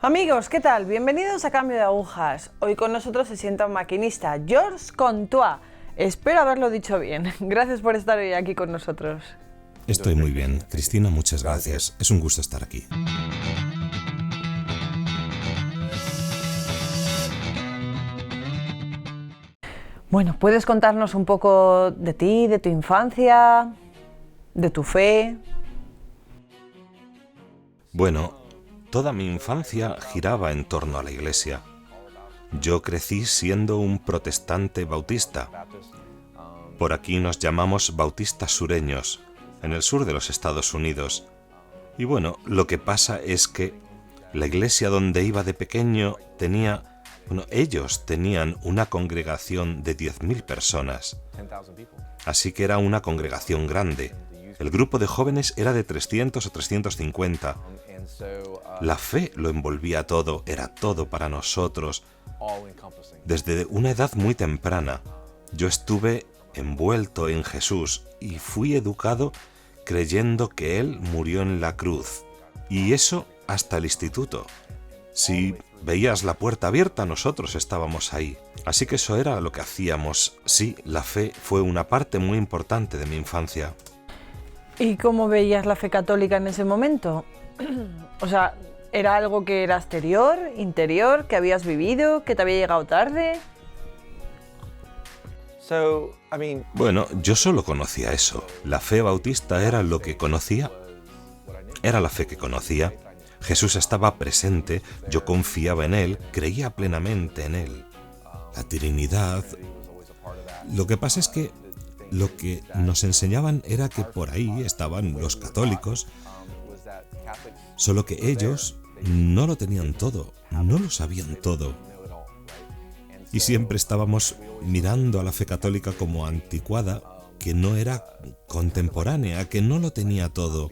Amigos, ¿qué tal? Bienvenidos a Cambio de Agujas. Hoy con nosotros se sienta un maquinista, Georges Contois. Espero haberlo dicho bien. Gracias por estar hoy aquí con nosotros. Estoy muy bien. Cristina, muchas gracias. Es un gusto estar aquí. Bueno, ¿puedes contarnos un poco de ti, de tu infancia, de tu fe? Bueno, toda mi infancia giraba en torno a la iglesia. Yo crecí siendo un protestante bautista. Por aquí nos llamamos bautistas sureños, en el sur de los Estados Unidos. Y bueno, lo que pasa es que la iglesia donde iba de pequeño ellos tenían una congregación de 10.000 personas. Así que era una congregación grande. El grupo de jóvenes era de 300 o 350. La fe lo envolvía todo, era todo para nosotros. Desde una edad muy temprana, yo estuve envuelto en Jesús y fui educado creyendo que Él murió en la cruz. Y eso hasta el instituto. Si veías la puerta abierta, nosotros estábamos ahí. Así que eso era lo que hacíamos. Sí, la fe fue una parte muy importante de mi infancia. ¿Y cómo veías la fe católica en ese momento? O sea, ¿era algo que era exterior, interior, que habías vivido, que te había llegado tarde? Bueno, yo solo conocía eso. La fe bautista era lo que conocía. Era la fe que conocía. Jesús estaba presente, yo confiaba en Él, creía plenamente en Él. La Trinidad. Lo que pasa es que lo que nos enseñaban era que por ahí estaban los católicos, solo que ellos no lo tenían todo, no lo sabían todo. Y siempre estábamos mirando a la fe católica como anticuada, que no era contemporánea, que no lo tenía todo.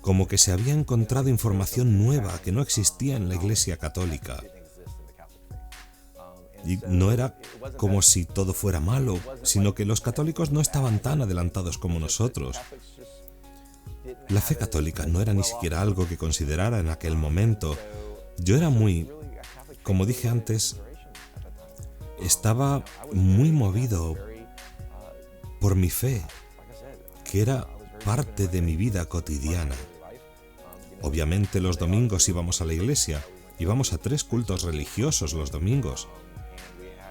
Como que se había encontrado información nueva que no existía en la Iglesia católica. Y no era como si todo fuera malo, sino que los católicos no estaban tan adelantados como nosotros. La fe católica no era ni siquiera algo que considerara en aquel momento. Yo era como dije antes, estaba muy movido por mi fe, que era parte de mi vida cotidiana. Obviamente los domingos íbamos a la iglesia, íbamos a 3 cultos religiosos los domingos.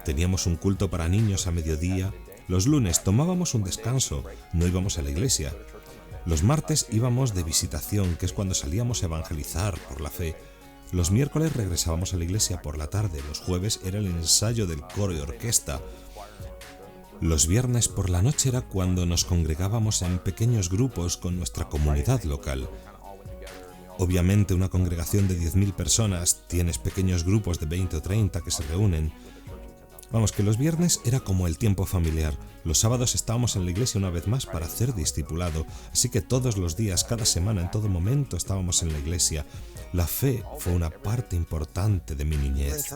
Teníamos un culto para niños a mediodía, los lunes tomábamos un descanso, no íbamos a la iglesia. Los martes íbamos de visitación, que es cuando salíamos a evangelizar por la fe. Los miércoles regresábamos a la iglesia por la tarde, los jueves era el ensayo del coro y orquesta. Los viernes por la noche era cuando nos congregábamos en pequeños grupos con nuestra comunidad local. Obviamente una congregación de 10.000 personas, tienes pequeños grupos de 20 o 30 que se reúnen. Vamos, que los viernes era como el tiempo familiar. Los sábados estábamos en la iglesia una vez más para hacer discipulado. Así que todos los días, cada semana, en todo momento estábamos en la iglesia. La fe fue una parte importante de mi niñez.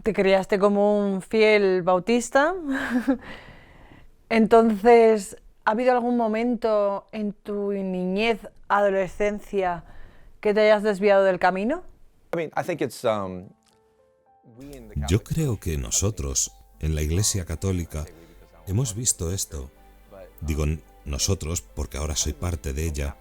¿Te criaste como un fiel bautista? Entonces, ¿ha habido algún momento en tu niñez, adolescencia, que te hayas desviado del camino? Yo creo que nosotros, en la Iglesia Católica, hemos visto esto. Digo nosotros porque ahora soy parte de ella.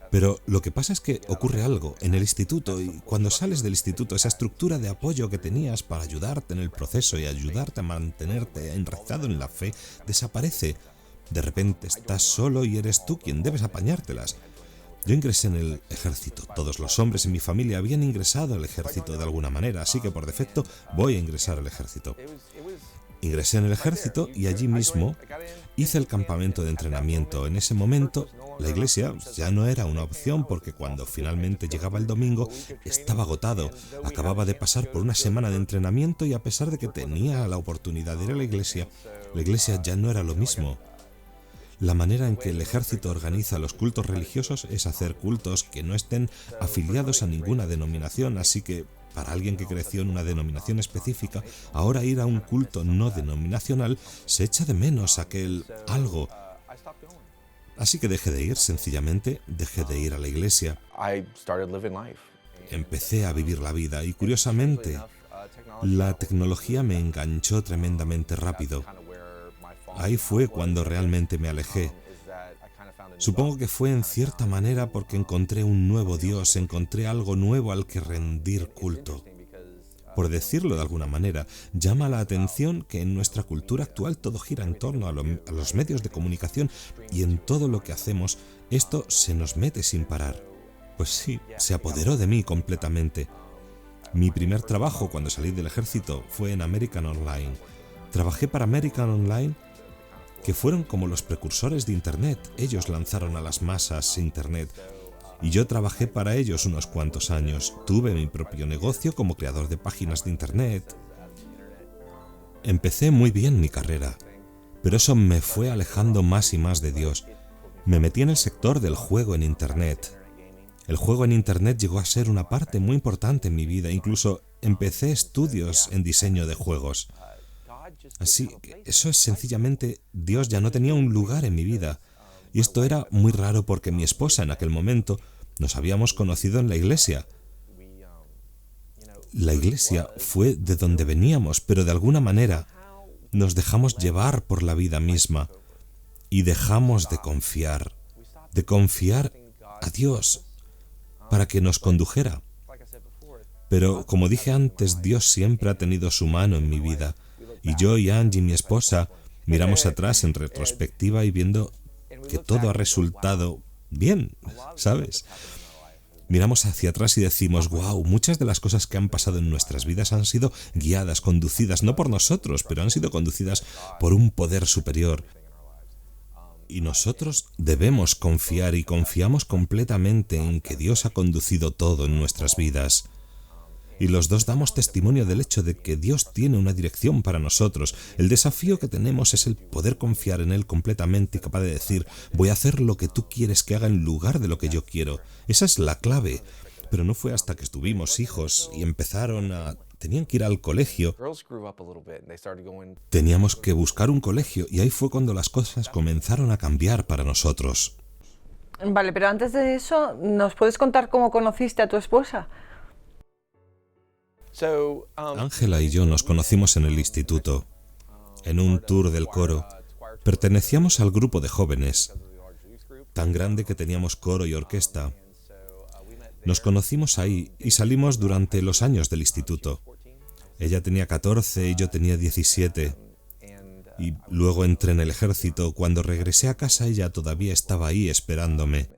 Pero lo que pasa es que ocurre algo en el instituto y cuando sales del instituto, esa estructura de apoyo que tenías para ayudarte en el proceso y ayudarte a mantenerte enraizado en la fe, desaparece. De repente estás solo y eres tú quien debes apañártelas. Yo ingresé en el ejército. Todos los hombres en mi familia habían ingresado al ejército de alguna manera, así que por defecto voy a ingresar al ejército. Ingresé en el ejército y allí mismo hice el campamento de entrenamiento. En ese momento la iglesia ya no era una opción porque cuando finalmente llegaba el domingo estaba agotado. Acababa de pasar por una semana de entrenamiento y a pesar de que tenía la oportunidad de ir a la iglesia ya no era lo mismo. La manera en que el ejército organiza los cultos religiosos es hacer cultos que no estén afiliados a ninguna denominación, así que para alguien que creció en una denominación específica, ahora ir a un culto no denominacional se echa de menos aquel algo. Así que dejé de ir, sencillamente dejé de ir a la iglesia. Empecé a vivir la vida y, curiosamente, la tecnología me enganchó tremendamente rápido. Ahí fue cuando realmente me alejé. Supongo que fue en cierta manera porque encontré un nuevo Dios, encontré algo nuevo al que rendir culto. Por decirlo de alguna manera, llama la atención que en nuestra cultura actual todo gira en torno a los medios de comunicación y en todo lo que hacemos, esto se nos mete sin parar. Pues sí, se apoderó de mí completamente. Mi primer trabajo cuando salí del ejército fue en American Online. Trabajé para American Online, que fueron como los precursores de Internet. Ellos lanzaron a las masas Internet. Y yo trabajé para ellos unos cuantos años. Tuve mi propio negocio como creador de páginas de Internet. Empecé muy bien mi carrera, pero eso me fue alejando más y más de Dios. Me metí en el sector del juego en Internet. El juego en Internet llegó a ser una parte muy importante en mi vida. Incluso empecé estudios en diseño de juegos. Así que eso es sencillamente, Dios ya no tenía un lugar en mi vida. Y esto era muy raro porque mi esposa en aquel momento nos habíamos conocido en la iglesia. La iglesia fue de donde veníamos, pero de alguna manera nos dejamos llevar por la vida misma y dejamos de confiar a Dios para que nos condujera. Pero como dije antes, Dios siempre ha tenido su mano en mi vida. Y yo y Angie, mi esposa, miramos atrás en retrospectiva y viendo que todo ha resultado bien, ¿sabes? Miramos hacia atrás y decimos, wow, muchas de las cosas que han pasado en nuestras vidas han sido guiadas, conducidas, no por nosotros, pero han sido conducidas por un poder superior. Y nosotros debemos confiar y confiamos completamente en que Dios ha conducido todo en nuestras vidas. Y los dos damos testimonio del hecho de que Dios tiene una dirección para nosotros. El desafío que tenemos es el poder confiar en Él completamente y capaz de decir, voy a hacer lo que tú quieres que haga en lugar de lo que yo quiero. Esa es la clave. Pero no fue hasta que tuvimos hijos y tenían que ir al colegio. Teníamos que buscar un colegio y ahí fue cuando las cosas comenzaron a cambiar para nosotros. Vale, pero antes de eso, ¿nos puedes contar cómo conociste a tu esposa? Ángela y yo nos conocimos en el instituto, en un tour del coro. Pertenecíamos al grupo de jóvenes, tan grande que teníamos coro y orquesta. Nos conocimos ahí y salimos durante los años del instituto. Ella tenía 14 y yo tenía 17. Y luego entré en el ejército. Cuando regresé a casa ella todavía estaba ahí esperándome.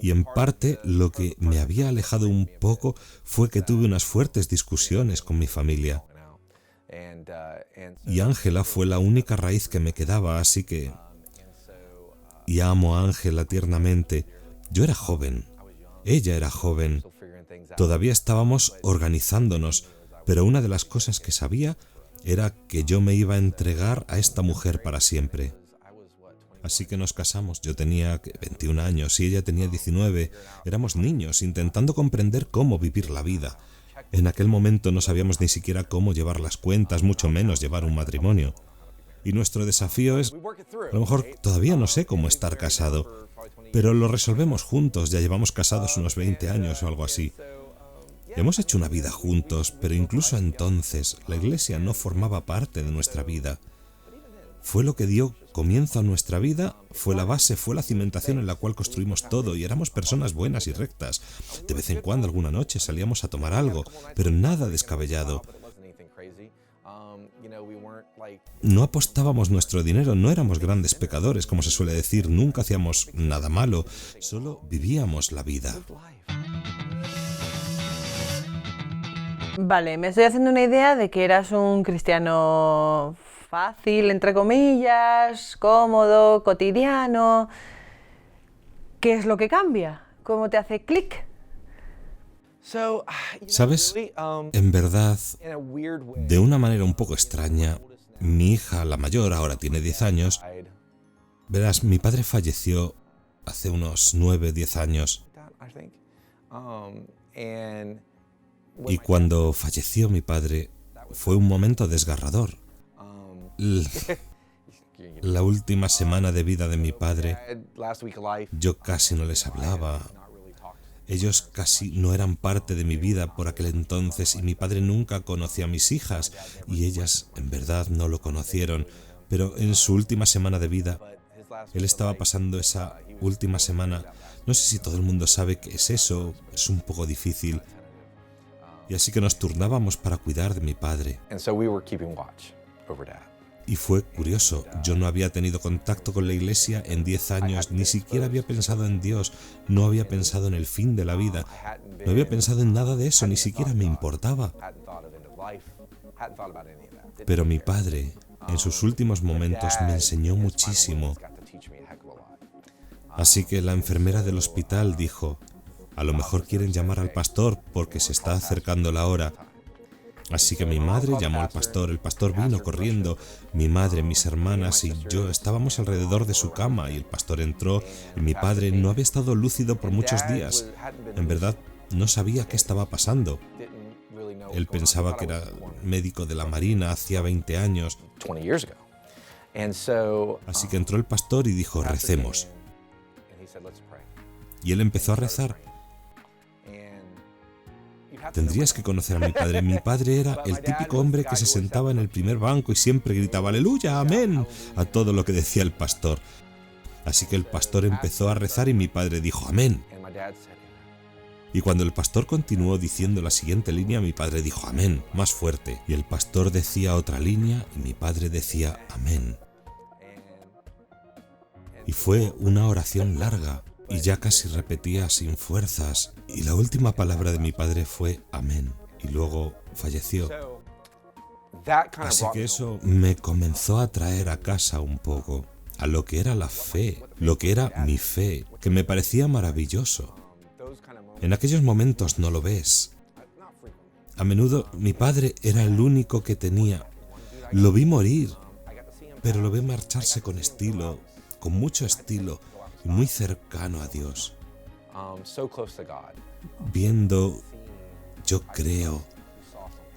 Y en parte lo que me había alejado un poco fue que tuve unas fuertes discusiones con mi familia. Y Ángela fue la única raíz que me quedaba, así que... Y amo a Ángela tiernamente. Yo era joven, ella era joven. Todavía estábamos organizándonos, pero una de las cosas que sabía era que yo me iba a entregar a esta mujer para siempre. Así que nos casamos. Yo tenía 21 años y ella tenía 19. Éramos niños intentando comprender cómo vivir la vida. En aquel momento no sabíamos ni siquiera cómo llevar las cuentas, mucho menos llevar un matrimonio. Y nuestro desafío es, a lo mejor todavía no sé cómo estar casado, pero lo resolvemos juntos. Ya llevamos casados unos 20 años o algo así. Hemos hecho una vida juntos, pero incluso entonces la iglesia no formaba parte de nuestra vida. Fue lo que dio comienzo a nuestra vida, fue la base, fue la cimentación en la cual construimos todo y éramos personas buenas y rectas. De vez en cuando, alguna noche, salíamos a tomar algo, pero nada descabellado. No apostábamos nuestro dinero, no éramos grandes pecadores, como se suele decir, nunca hacíamos nada malo, solo vivíamos la vida. Vale, me estoy haciendo una idea de que eras un cristiano fácil, entre comillas, cómodo, cotidiano. ¿Qué es lo que cambia? ¿Cómo te hace clic? ¿Sabes? En verdad, de una manera un poco extraña, mi hija, la mayor, ahora tiene 10 años. Verás, mi padre falleció hace unos 9, 10 años. Y cuando falleció mi padre, fue un momento desgarrador. La última semana de vida de mi padre, yo casi no les hablaba. Ellos casi no eran parte de mi vida por aquel entonces y mi padre nunca conoció a mis hijas y ellas en verdad no lo conocieron. Pero en su última semana de vida, él estaba pasando esa última semana. No sé si todo el mundo sabe qué es eso, es un poco difícil. Y así que nos turnábamos para cuidar de mi padre. Y fue curioso, yo no había tenido contacto con la iglesia en 10 años, ni siquiera había pensado en Dios, no había pensado en el fin de la vida, no había pensado en nada de eso, ni siquiera me importaba. Pero mi padre, en sus últimos momentos, me enseñó muchísimo. Así que la enfermera del hospital dijo, a lo mejor quieren llamar al pastor porque se está acercando la hora. Así que mi madre llamó al pastor, el pastor vino corriendo, mi madre, mis hermanas y yo estábamos alrededor de su cama y el pastor entró y mi padre no había estado lúcido por muchos días. En verdad, no sabía qué estaba pasando. Él pensaba que era médico de la Marina hacía 20 años. Así que entró el pastor y dijo, recemos. Y él empezó a rezar. Tendrías que conocer a mi padre. Mi padre era el típico hombre que se sentaba en el primer banco y siempre gritaba aleluya, amén, a todo lo que decía el pastor. Así que el pastor empezó a rezar y mi padre dijo amén. Y cuando el pastor continuó diciendo la siguiente línea, mi padre dijo amén, más fuerte. Y el pastor decía otra línea y mi padre decía amén. Y fue una oración larga. Y ya casi repetía sin fuerzas. Y la última palabra de mi padre fue amén. Y luego falleció. Así que eso me comenzó a traer a casa un poco. A lo que era la fe. Lo que era mi fe. Que me parecía maravilloso. En aquellos momentos no lo ves. A menudo mi padre era el único que tenía. Lo vi morir. Pero lo vi marcharse con estilo. Con mucho estilo. Y muy cercano a Dios, viendo, yo creo,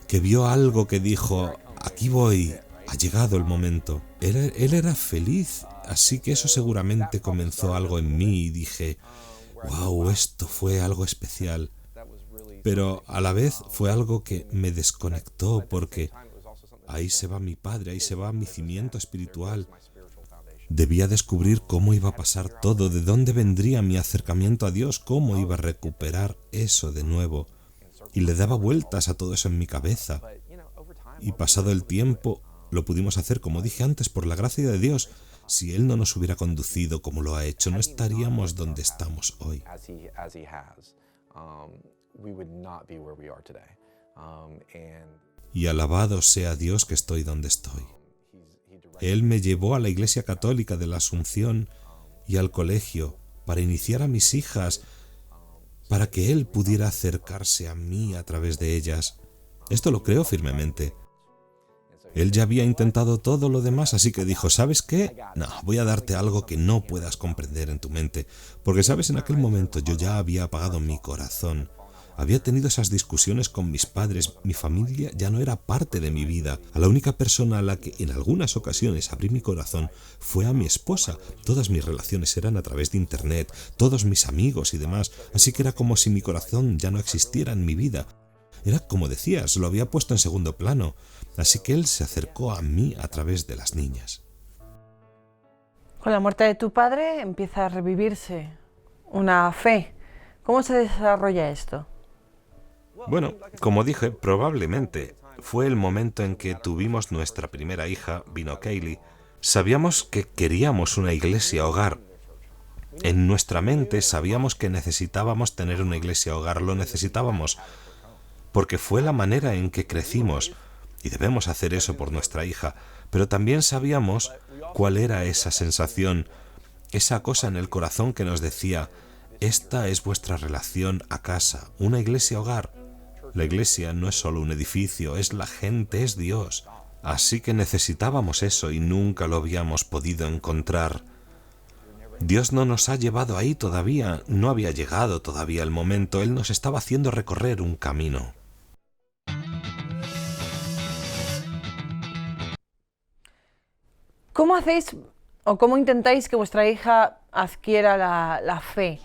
que vio algo que dijo, aquí voy, ha llegado el momento. Él era feliz, así que eso seguramente comenzó algo en mí y dije, wow, esto fue algo especial. Pero a la vez fue algo que me desconectó porque ahí se va mi padre, ahí se va mi cimiento espiritual. Debía descubrir cómo iba a pasar todo, de dónde vendría mi acercamiento a Dios, cómo iba a recuperar eso de nuevo. Y le daba vueltas a todo eso en mi cabeza. Y pasado el tiempo, lo pudimos hacer, como dije antes, por la gracia de Dios. Si Él no nos hubiera conducido como lo ha hecho, no estaríamos donde estamos hoy. Y alabado sea Dios que estoy donde estoy. Él me llevó a la Iglesia Católica de la Asunción y al colegio para iniciar a mis hijas, para que Él pudiera acercarse a mí a través de ellas. Esto lo creo firmemente. Él ya había intentado todo lo demás, así que dijo, ¿sabes qué? No, voy a darte algo que no puedas comprender en tu mente, porque sabes, en aquel momento yo ya había apagado mi corazón. Había tenido esas discusiones con mis padres, mi familia ya no era parte de mi vida. A la única persona a la que en algunas ocasiones abrí mi corazón fue a mi esposa. Todas mis relaciones eran a través de internet, todos mis amigos y demás, así que era como si mi corazón ya no existiera en mi vida. Era como decías, lo había puesto en segundo plano, así que él se acercó a mí a través de las niñas. Con la muerte de tu padre empieza a revivirse una fe. ¿Cómo se desarrolla esto? Bueno, como dije, probablemente fue el momento en que tuvimos nuestra primera hija, vino Kaylee. Sabíamos que queríamos una iglesia hogar. En nuestra mente sabíamos que necesitábamos tener una iglesia hogar, lo necesitábamos, porque fue la manera en que crecimos, y debemos hacer eso por nuestra hija, pero también sabíamos cuál era esa sensación, esa cosa en el corazón que nos decía, esta es vuestra relación a casa, una iglesia hogar. La iglesia no es solo un edificio, es la gente, es Dios. Así que necesitábamos eso y nunca lo habíamos podido encontrar. Dios no nos ha llevado ahí todavía, no había llegado todavía el momento, Él nos estaba haciendo recorrer un camino. ¿Cómo ¿Cómo hacéis o cómo intentáis que vuestra hija adquiera la fe?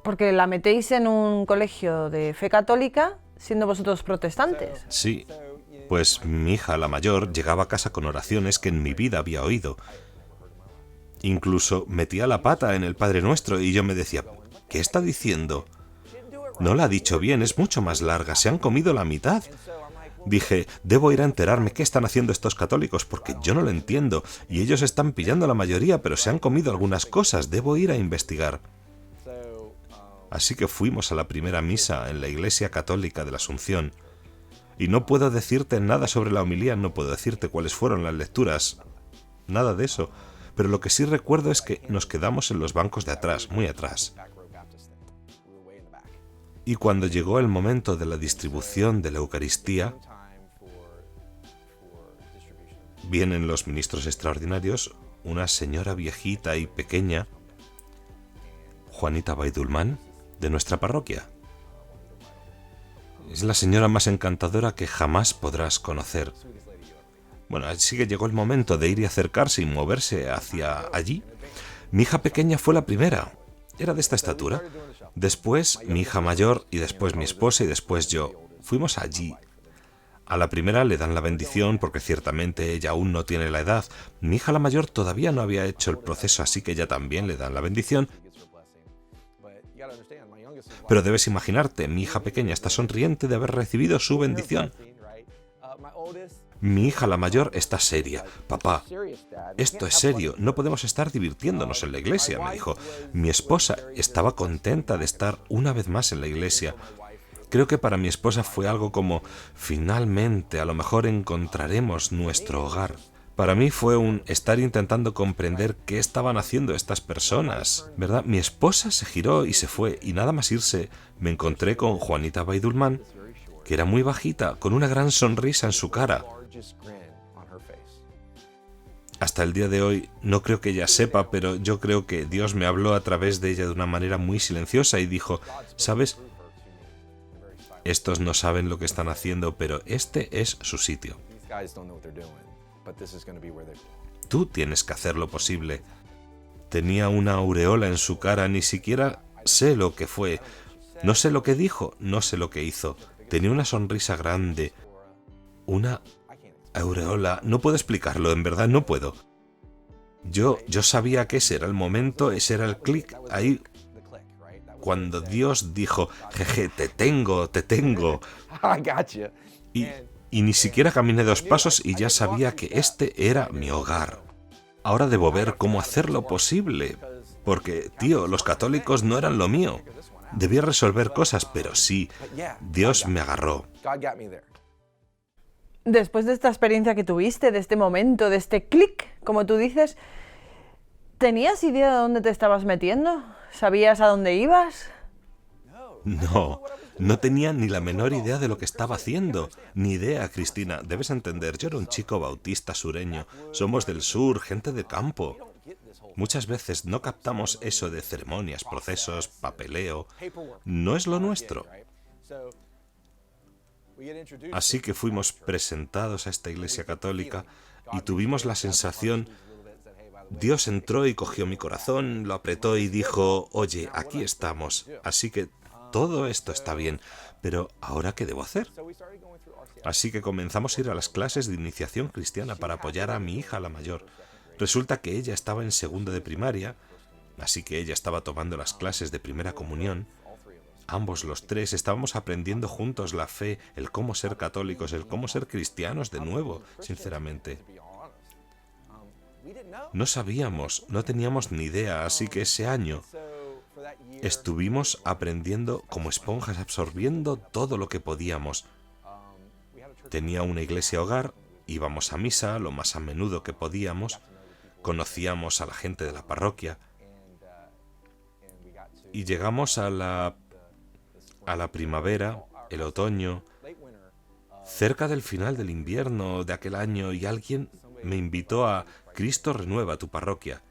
Porque la metéis en un colegio de fe católica siendo vosotros protestantes. Sí, pues mi hija, la mayor, llegaba a casa con oraciones que en mi vida había oído. Incluso metía la pata en el Padre Nuestro y yo me decía, ¿qué está diciendo? No la ha dicho bien, es mucho más larga, se han comido la mitad. Dije, debo ir a enterarme qué están haciendo estos católicos, porque yo no lo entiendo, y ellos están pillando la mayoría, pero se han comido algunas cosas, debo ir a investigar. Así que fuimos a la primera misa en la Iglesia Católica de la Asunción, y no puedo decirte nada sobre la homilía, no puedo decirte cuáles fueron las lecturas, nada de eso, pero lo que sí recuerdo es que nos quedamos en los bancos de atrás, muy atrás. Y cuando llegó el momento de la distribución de la Eucaristía, vienen los ministros extraordinarios, una señora viejita y pequeña, Juanita Baidulmán, de nuestra parroquia. Es la señora más encantadora que jamás podrás conocer. Bueno, así que llegó el momento de ir y acercarse y moverse hacia allí. Mi hija pequeña fue la primera. Era de esta estatura. Después mi hija mayor y después mi esposa y después yo. Fuimos allí. A la primera le dan la bendición porque ciertamente ella aún no tiene la edad. Mi hija la mayor todavía no había hecho el proceso, así que ella también le dan la bendición. Pero debes imaginarte, mi hija pequeña está sonriente de haber recibido su bendición. Mi hija la mayor está seria. Papá, esto es serio, no podemos estar divirtiéndonos en la iglesia, me dijo. Mi esposa estaba contenta de estar una vez más en la iglesia. Creo que para mi esposa fue algo como, finalmente, a lo mejor encontraremos nuestro hogar. Para mí fue un estar intentando comprender qué estaban haciendo estas personas, ¿verdad? Mi esposa se giró y se fue, y nada más irse, me encontré con Juanita Baidulmán, que era muy bajita, con una gran sonrisa en su cara. Hasta el día de hoy no creo que ella sepa, pero yo creo que Dios me habló a través de ella de una manera muy silenciosa y dijo, ¿sabes? Estos no saben lo que están haciendo, pero este es su sitio. Tú tienes que hacer lo posible. Tenía una aureola en su cara, ni siquiera sé lo que fue. No sé lo que dijo, no sé lo que hizo. Tenía una sonrisa grande, una aureola. No puedo explicarlo, en verdad no puedo. Yo sabía que ese era el momento, ese era el clic. Ahí, cuando Dios dijo, jeje, te tengo. Y ni siquiera caminé 2 pasos y ya sabía que este era mi hogar. Ahora debo ver cómo hacerlo posible. Porque, tío, los católicos no eran lo mío. Debía resolver cosas, pero sí, Dios me agarró. Después de esta experiencia que tuviste, de este momento, de este clic, como tú dices, ¿tenías idea de dónde te estabas metiendo? ¿Sabías a dónde ibas? No tenía ni la menor idea de lo que estaba haciendo. Ni idea, Cristina. Debes entender, yo era un chico bautista sureño. Somos del sur, gente de campo. Muchas veces no captamos eso de ceremonias, procesos, papeleo. No es lo nuestro. Así que fuimos presentados a esta iglesia católica y tuvimos la sensación, Dios entró y cogió mi corazón, lo apretó y dijo, oye, aquí estamos, así que todo esto está bien, pero ¿ahora qué debo hacer? Así que comenzamos a ir a las clases de iniciación cristiana para apoyar a mi hija, la mayor. Resulta que ella estaba en segundo de primaria, así que ella estaba tomando las clases de primera comunión. Ambos los tres estábamos aprendiendo juntos la fe, el cómo ser católicos, el cómo ser cristianos de nuevo, sinceramente. No sabíamos, no teníamos ni idea, así que ese año estuvimos aprendiendo como esponjas, absorbiendo todo lo que podíamos. Tenía una iglesia hogar, íbamos a misa lo más a menudo que podíamos, conocíamos a la gente de la parroquia y llegamos a la primavera, el otoño, cerca del final del invierno de aquel año, y alguien me invitó a Cristo Renueva tu parroquia.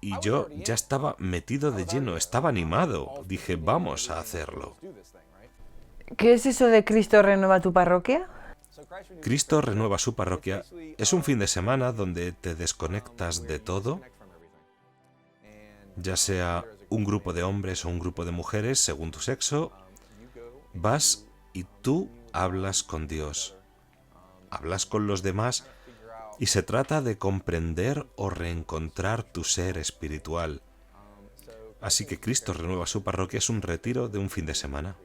Y yo ya estaba metido de lleno, estaba animado. Dije, vamos a hacerlo. ¿Qué es eso de Cristo Renueva tu parroquia? Cristo renueva su parroquia es un fin de semana donde te desconectas de todo, ya sea un grupo de hombres o un grupo de mujeres, según tu sexo, vas y tú hablas con Dios, hablas con los demás y se trata de comprender o reencontrar tu ser espiritual. Así que Cristo renueva su parroquia es un retiro de un fin de semana.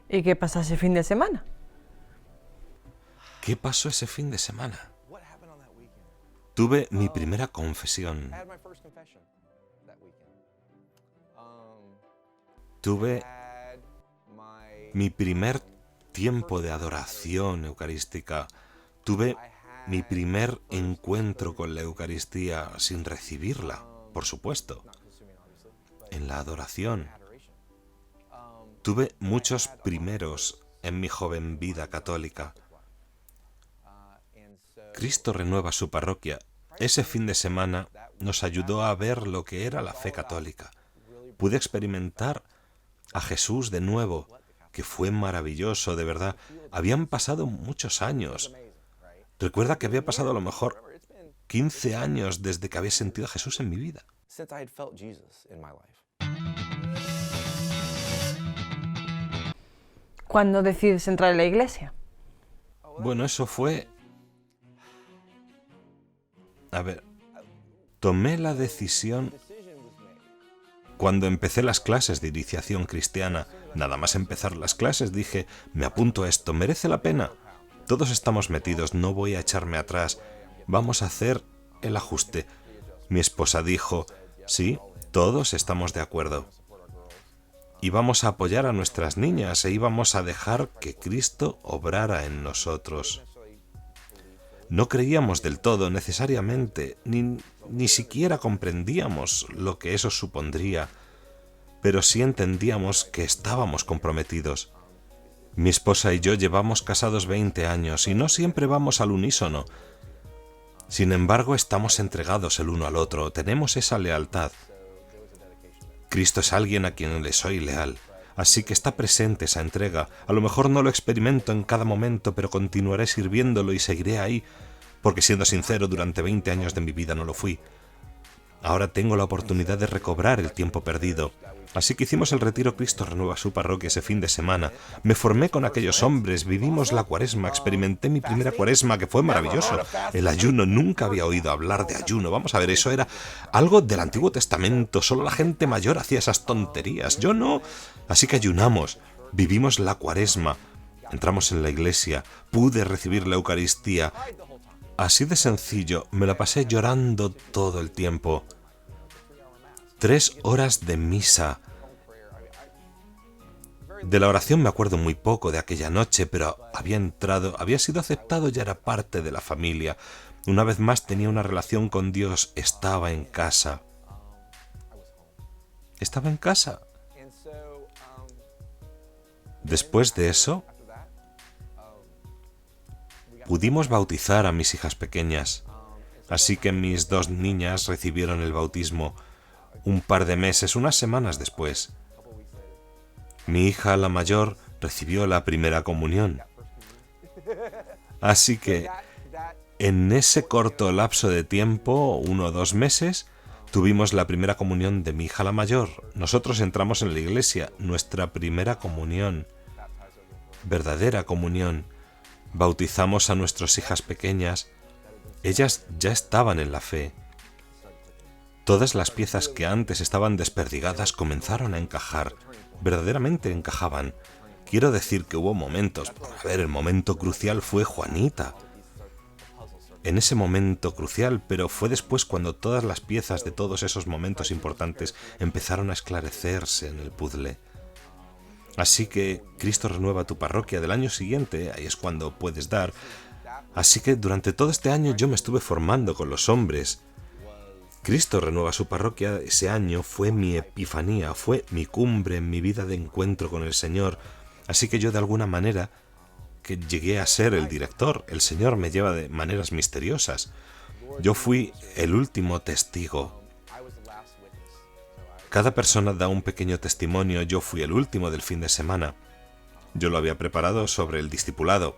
¿Y qué pasa ese fin de semana? ¿Qué pasó ese fin de semana? Tuve mi primera confesión. Tuve mi primer tiempo de adoración eucarística. Tuve mi primer encuentro con la Eucaristía sin recibirla, por supuesto, en la adoración. Tuve muchos primeros en mi joven vida católica. Cristo renueva su parroquia. Ese fin de semana nos ayudó a ver lo que era la fe católica. Pude experimentar a Jesús de nuevo, que fue maravilloso, de verdad. Habían pasado muchos años. Recuerda que había pasado a lo mejor 15 años desde que había sentido a Jesús en mi vida. ¿Cuándo decides entrar en la iglesia? Bueno, eso fue... tomé la decisión cuando empecé las clases de iniciación cristiana. Nada más empezar las clases dije, me apunto a esto, merece la pena. Todos estamos metidos, no voy a echarme atrás. Vamos a hacer el ajuste. Mi esposa dijo, sí, todos estamos de acuerdo. Íbamos a apoyar a nuestras niñas e íbamos a dejar que Cristo obrara en nosotros. No creíamos del todo necesariamente, ni siquiera comprendíamos lo que eso supondría, pero sí entendíamos que estábamos comprometidos. Mi esposa y yo llevamos casados 20 años y no siempre vamos al unísono. Sin embargo, estamos entregados el uno al otro, tenemos esa lealtad. Cristo es alguien a quien le soy leal, así que está presente esa entrega. A lo mejor no lo experimento en cada momento, pero continuaré sirviéndolo y seguiré ahí, porque siendo sincero, durante 20 años de mi vida no lo fui. Ahora tengo la oportunidad de recobrar el tiempo perdido. Así que hicimos el retiro Cristo renueva su parroquia ese fin de semana. Me formé con aquellos hombres, vivimos la cuaresma, experimenté mi primera cuaresma, que fue maravilloso. El ayuno, nunca había oído hablar de ayuno. Vamos a ver, eso era algo del Antiguo Testamento, solo la gente mayor hacía esas tonterías, yo no. Así que ayunamos, vivimos la cuaresma, entramos en la iglesia, pude recibir la Eucaristía. Así de sencillo, me la pasé llorando todo el tiempo. 3 horas de misa. De la oración me acuerdo muy poco de aquella noche, pero había sido aceptado, ya era parte de la familia. Una vez más tenía una relación con Dios, estaba en casa. Estaba en casa. Después de eso, pudimos bautizar a mis hijas pequeñas, así que mis 2 niñas recibieron el bautismo un par de meses, unas semanas después. Mi hija, la mayor, recibió la primera comunión. Así que, en ese corto lapso de tiempo, 1 o 2 meses, tuvimos la primera comunión de mi hija, la mayor. Nosotros entramos en la iglesia, nuestra primera comunión, verdadera comunión. Bautizamos a nuestras hijas pequeñas. Ellas ya estaban en la fe. Todas las piezas que antes estaban desperdigadas comenzaron a encajar, verdaderamente encajaban. Quiero decir que hubo momentos, el momento crucial fue Juanita. En ese momento crucial, pero fue después cuando todas las piezas de todos esos momentos importantes empezaron a esclarecerse en el puzzle. Así que Cristo renueva tu parroquia del año siguiente, ahí es cuando puedes dar. Así que durante todo este año yo me estuve formando con los hombres. Cristo renueva su parroquia ese año fue mi epifanía, fue mi cumbre en mi vida de encuentro con el Señor. Así que yo de alguna manera que llegué a ser el director, el Señor me lleva de maneras misteriosas. Yo fui el último testigo. Cada persona da un pequeño testimonio, yo fui el último del fin de semana. Yo lo había preparado sobre el discipulado.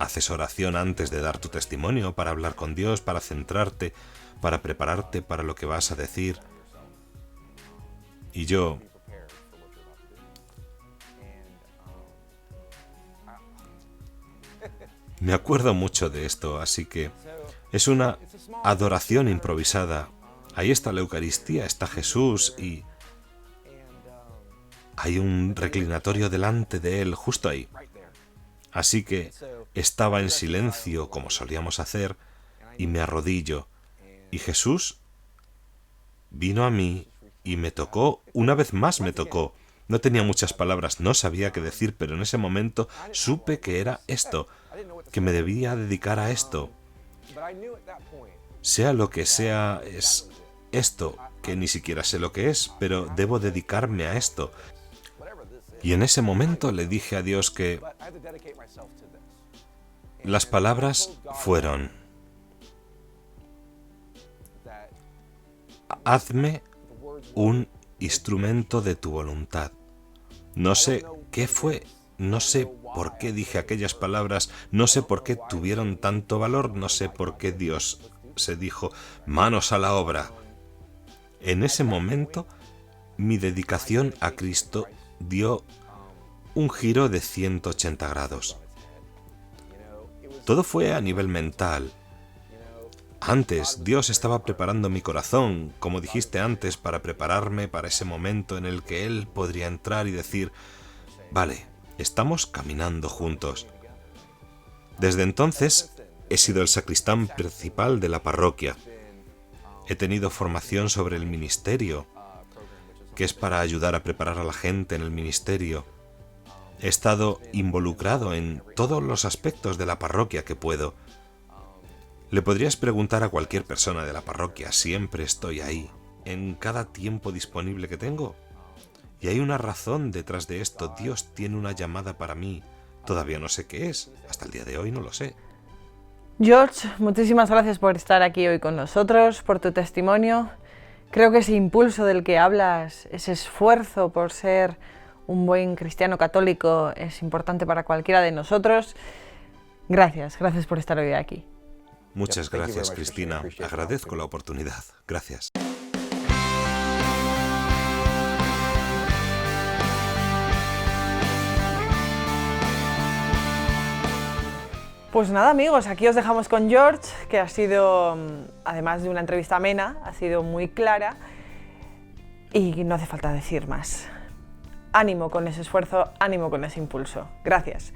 ¿Haces oración antes de dar tu testimonio para hablar con Dios, para centrarte, para prepararte para lo que vas a decir? Y yo me acuerdo mucho de esto, así que es una adoración improvisada. Ahí está la Eucaristía, está Jesús y hay un reclinatorio delante de él, justo ahí. Así que estaba en silencio, como solíamos hacer, y me arrodillo. Y Jesús vino a mí y me tocó, una vez más me tocó. No tenía muchas palabras, no sabía qué decir, pero en ese momento supe que era esto, que me debía dedicar a esto. Sea lo que sea, es esto, que ni siquiera sé lo que es, pero debo dedicarme a esto. Y en ese momento le dije a Dios que las palabras fueron: hazme un instrumento de tu voluntad. No sé qué fue, no sé por qué dije aquellas palabras, no sé por qué tuvieron tanto valor, no sé por qué Dios se dijo, manos a la obra. En ese momento, mi dedicación a Cristo dio un giro de 180 grados. Todo fue a nivel mental. Antes, Dios estaba preparando mi corazón, como dijiste antes, para prepararme para ese momento en el que Él podría entrar y decir, vale, estamos caminando juntos. Desde entonces, he sido el sacristán principal de la parroquia. He tenido formación sobre el ministerio, que es para ayudar a preparar a la gente en el ministerio. He estado involucrado en todos los aspectos de la parroquia que puedo. Le podrías preguntar a cualquier persona de la parroquia, siempre estoy ahí, en cada tiempo disponible que tengo. Y hay una razón detrás de esto, Dios tiene una llamada para mí. Todavía no sé qué es, hasta el día de hoy no lo sé. George, muchísimas gracias por estar aquí hoy con nosotros, por tu testimonio. Creo que ese impulso del que hablas, ese esfuerzo por ser un buen cristiano católico es importante para cualquiera de nosotros. Gracias por estar hoy aquí. Muchas gracias, Cristina. Agradezco la oportunidad. Gracias. Pues nada, amigos, aquí os dejamos con George, que ha sido, además de una entrevista amena, ha sido muy clara y no hace falta decir más. Ánimo con ese esfuerzo, ánimo con ese impulso. Gracias.